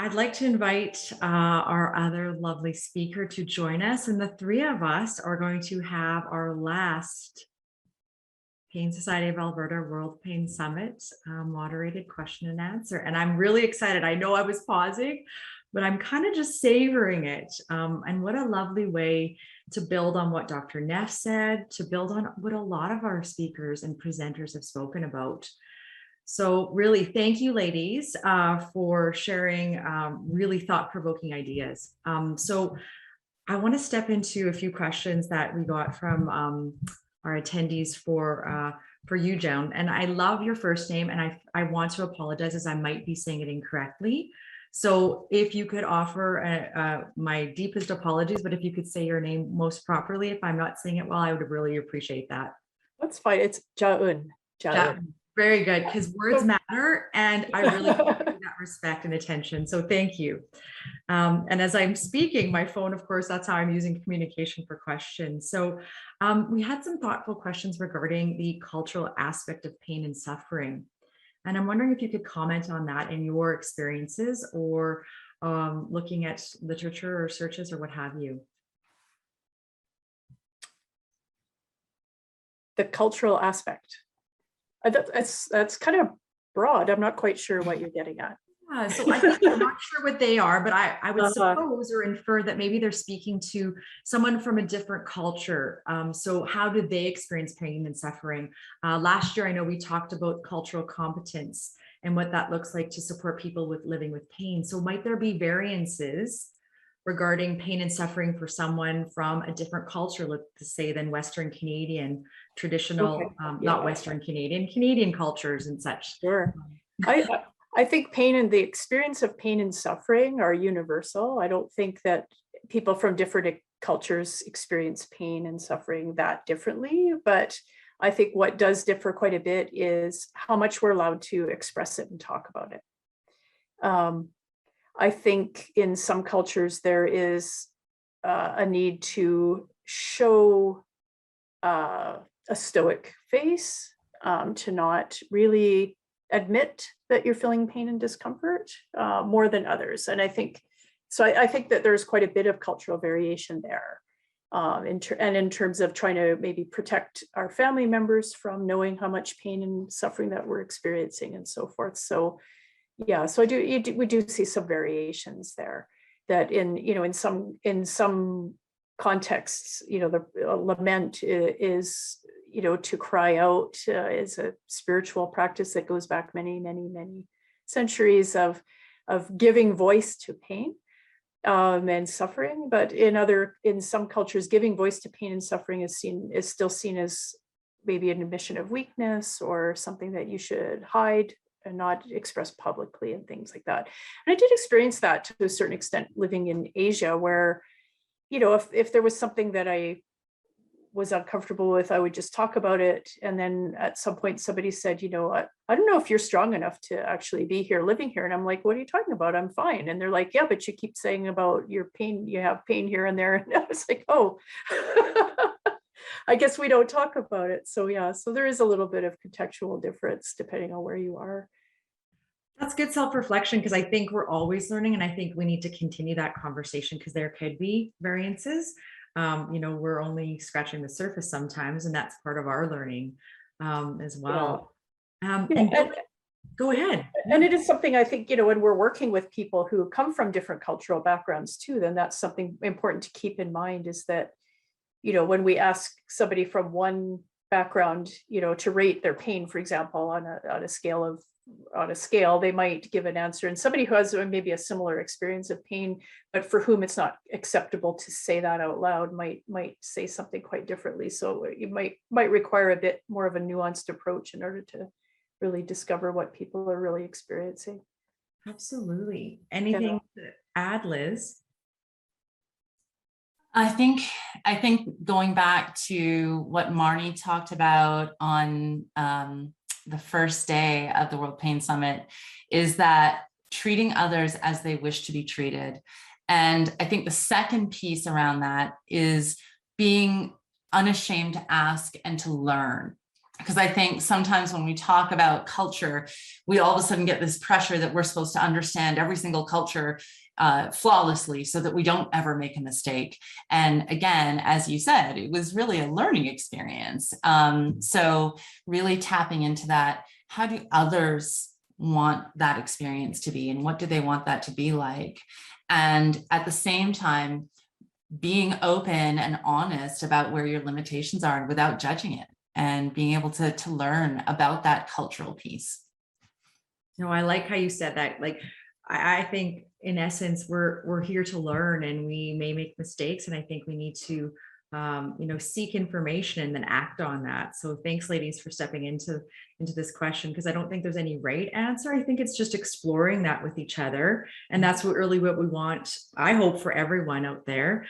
I'd like to invite our other lovely speaker to join us, and the three of us are going to have our last Pain Society of Alberta World Pain Summit moderated question and answer. And I'm really excited. I know I was pausing, but I'm kind of just savoring it. And what a lovely way to build on what Dr. Neff said, to build on what a lot of our speakers and presenters have spoken about. So really, thank you, ladies, for sharing really thought-provoking ideas. So I want to step into a few questions that we got from our attendees for you, Jaeun. And I love your first name, and I want to apologize as I might be saying it incorrectly. So if you could offer my deepest apologies, but if you could say your name most properly, if I'm not saying it well, I would really appreciate that. That's fine. It's Jaeun. Jaeun. Very good, because words matter, and I really appreciate that respect and attention. So thank you. And as I'm speaking, my phone, of course, that's how I'm using communication for questions. So we had some thoughtful questions regarding the cultural aspect of pain and suffering. And I'm wondering if you could comment on that in your experiences, or looking at literature or searches or what have you. The cultural aspect. That's kind of broad. I'm not quite sure what you're getting at. Yeah, so I'm not sure what they are, but I would suppose or infer that maybe they're speaking to someone from a different culture. So how did they experience pain and suffering? Last year, I know we talked about cultural competence and what that looks like to support people with living with pain. So might there be variances regarding pain and suffering for someone from a different culture, let's say, than Western Canadian, traditional, not Western Canadian cultures and such? Sure. I think pain and the experience of pain and suffering are universal. I don't think that people from different cultures experience pain and suffering that differently, but I think what does differ quite a bit is how much we're allowed to express it and talk about it. I think in some cultures there is a need to show a stoic face, to not really admit that you're feeling pain and discomfort more than others. And I think that there's quite a bit of cultural variation there. In terms of trying to maybe protect our family members from knowing how much pain and suffering that we're experiencing and so forth. So yeah, so we do see some variations there, that in some contexts, the lament is, to cry out is a spiritual practice that goes back many, many, many centuries of giving voice to pain and suffering. But in some cultures, giving voice to pain and suffering is still seen as maybe an admission of weakness or something that you should hide and not express publicly and things like that. And I did experience that to a certain extent living in Asia, where, if there was something that I was uncomfortable with, I would just talk about it. And then at some point somebody said, I don't know if you're strong enough to actually be here, living here. And I'm like, what are you talking about? I'm fine. And they're like, yeah, but you keep saying about your pain, you have pain here and there. And I was like, oh, I guess we don't talk about it. So yeah, so there is a little bit of contextual difference depending on where you are. That's good self-reflection, because I think we're always learning, and I think we need to continue that conversation, because there could be variances. We're only scratching the surface sometimes, and that's part of our learning as well. Go ahead. And it is something I think, when we're working with people who come from different cultural backgrounds too, then that's something important to keep in mind, is that, when we ask somebody from one background, to rate their pain, for example, on a scale, they might give an answer, and somebody who has maybe a similar experience of pain, but for whom it's not acceptable to say that out loud, might say something quite differently. So it might require a bit more of a nuanced approach in order to really discover what people are really experiencing. Absolutely. Anything to add, Liz? I think going back to what Marnie talked about on the first day of the World Pain Summit, is that treating others as they wish to be treated. And I think the second piece around that is being unashamed to ask and to learn. Because I think sometimes when we talk about culture, we all of a sudden get this pressure that we're supposed to understand every single culture flawlessly so that we don't ever make a mistake. And again, as you said, it was really a learning experience. So really tapping into that, how do others want that experience to be, and what do they want that to be like? And at the same time, being open and honest about where your limitations are and without judging it, and being able to learn about that cultural piece. No, I like how you said that. Like, I think in essence, we're here to learn, and we may make mistakes. And I think we need to, seek information and then act on that. So thanks, ladies, for stepping into this question, because I don't think there's any right answer. I think it's just exploring that with each other. And that's what we want, I hope, for everyone out there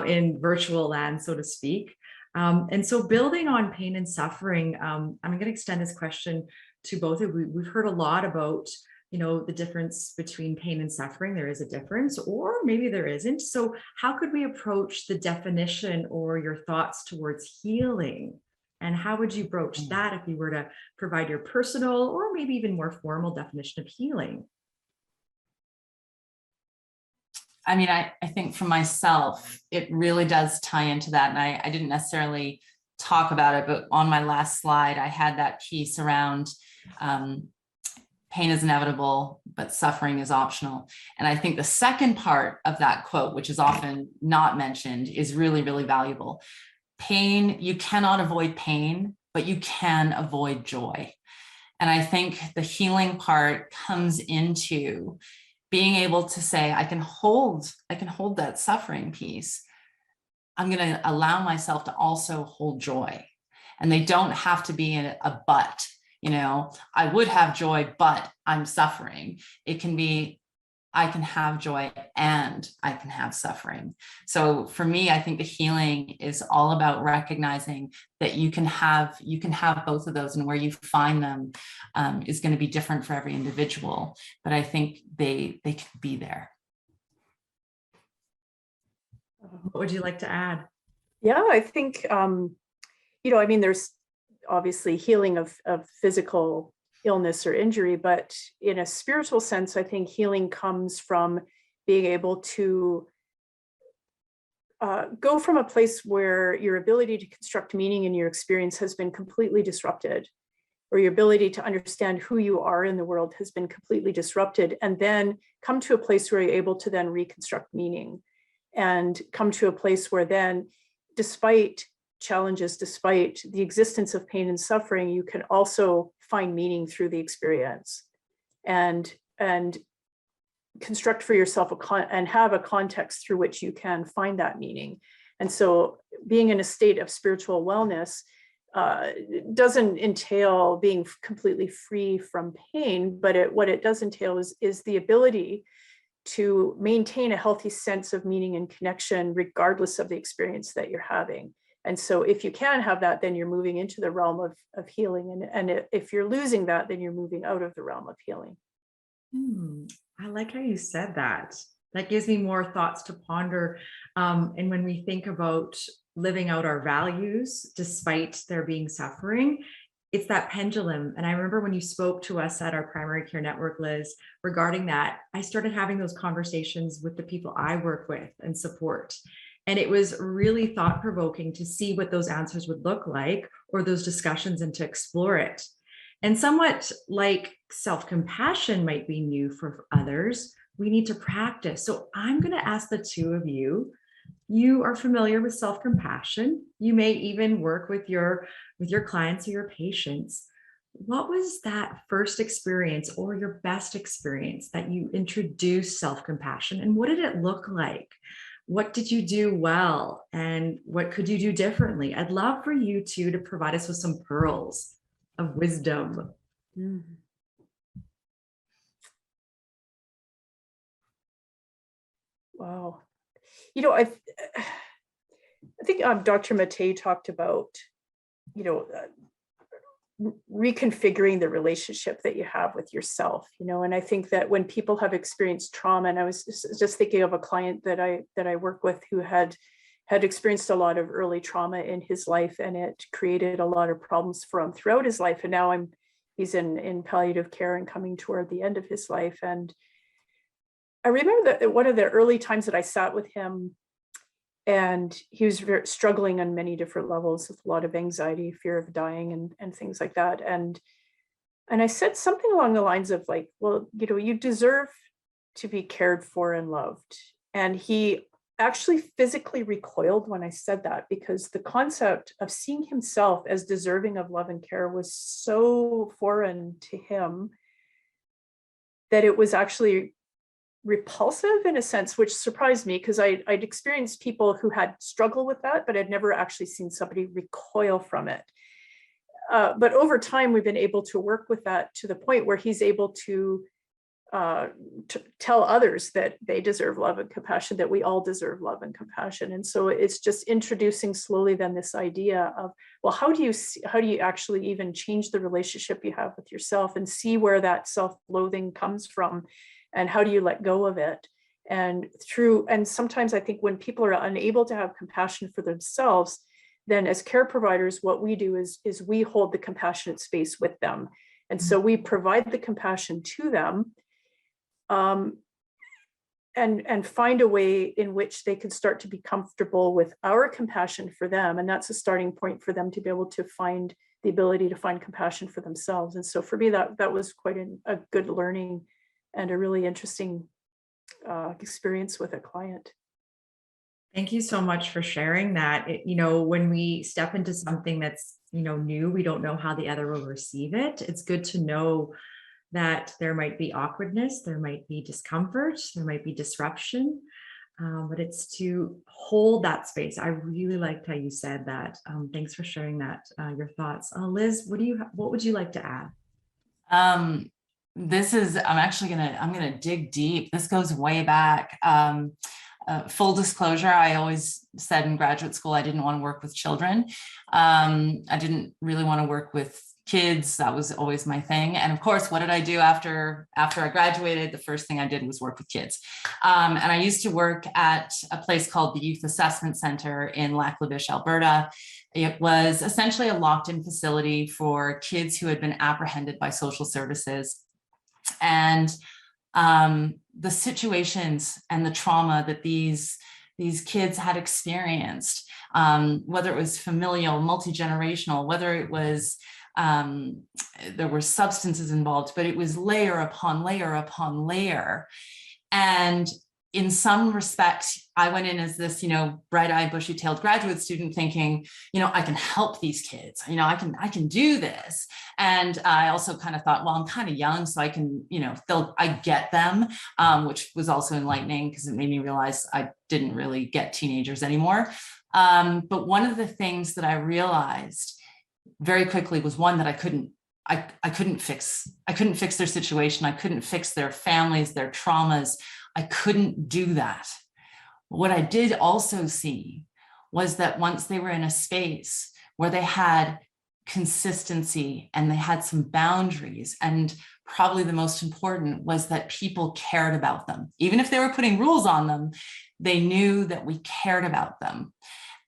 in virtual land, so to speak. And so building on pain and suffering, I'm going to extend this question to both of you. We've heard a lot about, the difference between pain and suffering. There is a difference, or maybe there isn't. So how could we approach the definition or your thoughts towards healing? And how would you broach that if you were to provide your personal or maybe even more formal definition of healing? I mean, I think for myself, it really does tie into that. And I didn't necessarily talk about it, but on my last slide, I had that piece around pain is inevitable, but suffering is optional. And I think the second part of that quote, which is often not mentioned, is really, really valuable. Pain, you cannot avoid pain, but you can avoid joy. And I think the healing part comes into being able to say, I can hold that suffering piece. I'm going to allow myself to also hold joy. And they don't have to be a but. I would have joy, but I'm suffering. It can be, I can have joy and I can have suffering. So for me, I think the healing is all about recognizing that you can have both of those, and where you find them is going to be different for every individual. But I think they can be there. What would you like to add? Yeah, I think, there's obviously healing of physical illness or injury, but in a spiritual sense, I think healing comes from being able to go from a place where your ability to construct meaning in your experience has been completely disrupted, or your ability to understand who you are in the world has been completely disrupted, and then come to a place where you're able to then reconstruct meaning, and come to a place where then, despite challenges, despite the existence of pain and suffering, you can also find meaning through the experience, and construct for yourself and have a context through which you can find that meaning. And so being in a state of spiritual wellness doesn't entail being completely free from pain, but what it does entail is the ability to maintain a healthy sense of meaning and connection regardless of the experience that you're having. And so if you can have that, then you're moving into the realm of healing. And if you're losing that, then you're moving out of the realm of healing. I like how you said that. That gives me more thoughts to ponder. And when we think about living out our values, despite there being suffering, it's that pendulum. And I remember when you spoke to us at our primary care network, Liz, regarding that, I started having those conversations with the people I work with and support. And it was really thought-provoking to see what those answers would look like, or those discussions, and to explore it. And somewhat like self-compassion might be new for others, we need to practice. So I'm going to ask the two of you, you are familiar with self-compassion. You may even work with your clients or your patients. What was that first experience or your best experience that you introduced self-compassion, and what did it look like? What did you do well, and what could you do differently? I'd love for you two to provide us with some pearls of wisdom. Wow. I think Dr. Matei talked about, reconfiguring the relationship that you have with yourself, and I think that when people have experienced trauma, and I was just thinking of a client that I work with who had had experienced a lot of early trauma in his life, and it created a lot of problems for him throughout his life. And now he's in palliative care and coming toward the end of his life. And I remember that one of the early times that I sat with him, and he was struggling on many different levels with a lot of anxiety, fear of dying, and things like that. And I said something along the lines of like, well, you know, you deserve to be cared for and loved. And he actually physically recoiled when I said that, because the concept of seeing himself as deserving of love and care was so foreign to him that it was actually repulsive in a sense, which surprised me, because I'd experienced people who had struggled with that, but I'd never actually seen somebody recoil from it. But over time, we've been able to work with that to the point where he's able to tell others that they deserve love and compassion, that we all deserve love and compassion. And so it's just introducing slowly then this idea of, well, how do you actually even change the relationship you have with yourself and see where that self-loathing comes from, and how do you let go of it? And sometimes I think when people are unable to have compassion for themselves, then as care providers, what we do is we hold the compassionate space with them. And so we provide the compassion to them, and find a way in which they can start to be comfortable with our compassion for them. And that's a starting point for them to be able to find the ability to find compassion for themselves. And so for me, that was quite a good learning and a really interesting experience with a client. Thank you so much for sharing that. You know, when we step into something that's, you know, new, we don't know how the other will receive it. It's good to know that there might be awkwardness, there might be discomfort, there might be disruption, but it's to hold that space. I really liked how you said that. Thanks for sharing that, your thoughts. Liz, what would you like to add? I'm gonna dig deep. This goes way back. Full disclosure, I always said in graduate school I didn't want to work with children. I didn't really want to work with kids. That was always my thing. And of course, what did I do after I graduated? The first thing I did was work with kids. And I used to work at a place called the Youth Assessment Center in 𝐒𝐂𝐂𝐿𝐵, Alberta. It was essentially a locked-in facility for kids who had been apprehended by social services. And the situations and the trauma that these kids had experienced, whether it was familial, multi-generational, whether it was there were substances involved, but it was layer upon layer upon layer. And in some respects, I went in as this, you know, bright-eyed, bushy-tailed graduate student thinking, you know, I can help these kids, you know, I can do this. And I also kind of thought, well, I'm kind of young, so I can, you know, I get them, which was also enlightening because it made me realize I didn't really get teenagers anymore. But one of the things that I realized very quickly was one that I couldn't fix. I couldn't fix their situation. I couldn't fix their families, their traumas. I couldn't do that. What I did also see was that once they were in a space where they had consistency and they had some boundaries, and probably the most important was that people cared about them. Even if they were putting rules on them, they knew that we cared about them.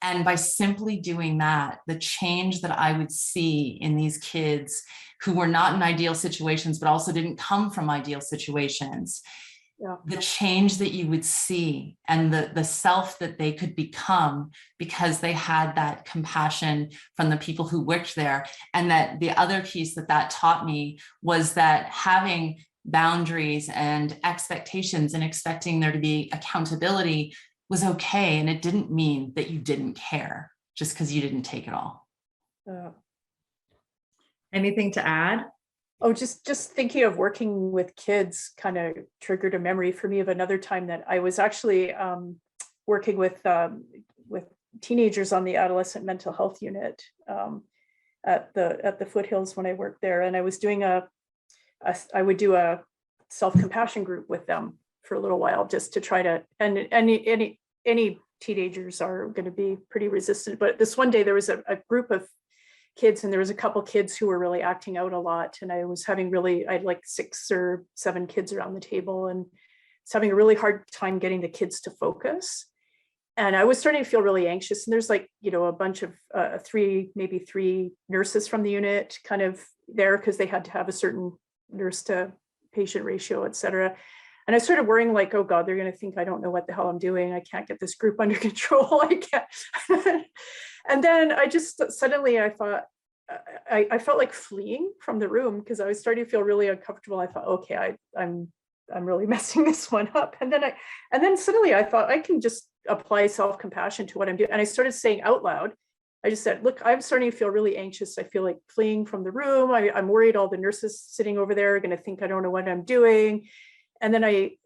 And by simply doing that, the change that I would see in these kids who were not in ideal situations, but also didn't come from ideal situations, the change that you would see and the self that they could become because they had that compassion from the people who worked there. And that the other piece that taught me was that having boundaries and expectations and expecting there to be accountability was okay. And it didn't mean that you didn't care just because you didn't take it all. Anything to add? Oh, just thinking of working with kids kind of triggered a memory for me of another time that I was actually working with teenagers on the adolescent mental health unit at the Foothills when I worked there, and I was doing I would do a self-compassion group with them for a little while just to try to, and any teenagers are going to be pretty resistant, but this one day there was a group of kids, and there was a couple kids who were really acting out a lot, and I had like 6 or 7 kids around the table, and it's having a really hard time getting the kids to focus. And I was starting to feel really anxious. And there's like, you know, a bunch of maybe three nurses from the unit kind of there because they had to have a certain nurse to patient ratio, et cetera. And I started worrying like, oh God, they're going to think I don't know what the hell I'm doing. I can't get this group under control. I can't. And then I just suddenly I thought, I felt like fleeing from the room because I was starting to feel really uncomfortable. I thought, okay, I'm really messing this one up. And then suddenly I thought I can just apply self-compassion to what I'm doing. And I started saying out loud, I just said, look, I'm starting to feel really anxious. I feel like fleeing from the room. I'm worried all the nurses sitting over there are going to think I don't know what I'm doing. And then I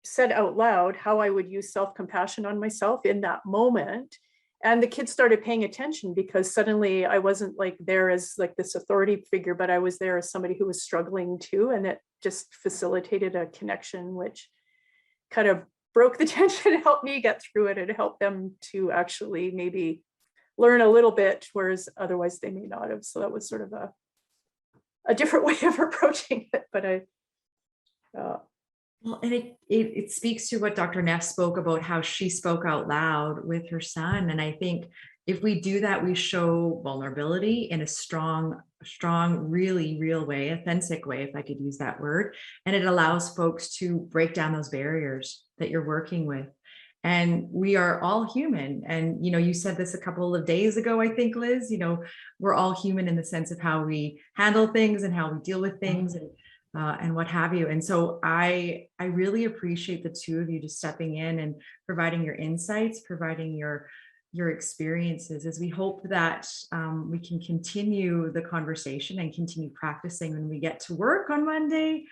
said out loud how I would use self-compassion on myself in that moment. And the kids started paying attention because suddenly I wasn't like there as like this authority figure, but I was there as somebody who was struggling too. And it just facilitated a connection, which kind of broke the tension and helped me get through it and helped them to actually maybe learn a little bit, whereas otherwise they may not have. So that was sort of a different way of approaching it. But well, and it speaks to what Dr. Neff spoke about, how she spoke out loud with her son. And I think if we do that, we show vulnerability in a strong, really real way, authentic way, if I could use that word. And it allows folks to break down those barriers that you're working with. And we are all human. And, you know, you said this a couple of days ago, I think, Liz, you know, we're all human in the sense of how we handle things and how we deal with things and what have you. And so I really appreciate the two of you just stepping in and providing your insights, providing your experiences, as we hope that we can continue the conversation and continue practicing when we get to work on Monday,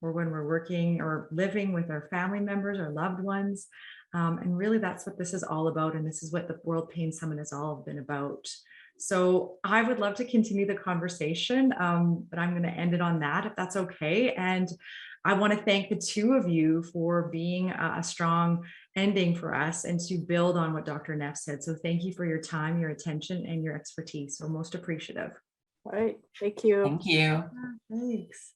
or when we're working or living with our family members or loved ones. And really that's what this is all about. And this is what the World Pain Summit has all been about. So I would love to continue the conversation, but I'm going to end it on that, if that's okay. And I want to thank the two of you for being a strong ending for us and to build on what Dr. Neff said. So thank you for your time, your attention, and your expertise. So most appreciative. all right, thank you. Thank you. Thanks.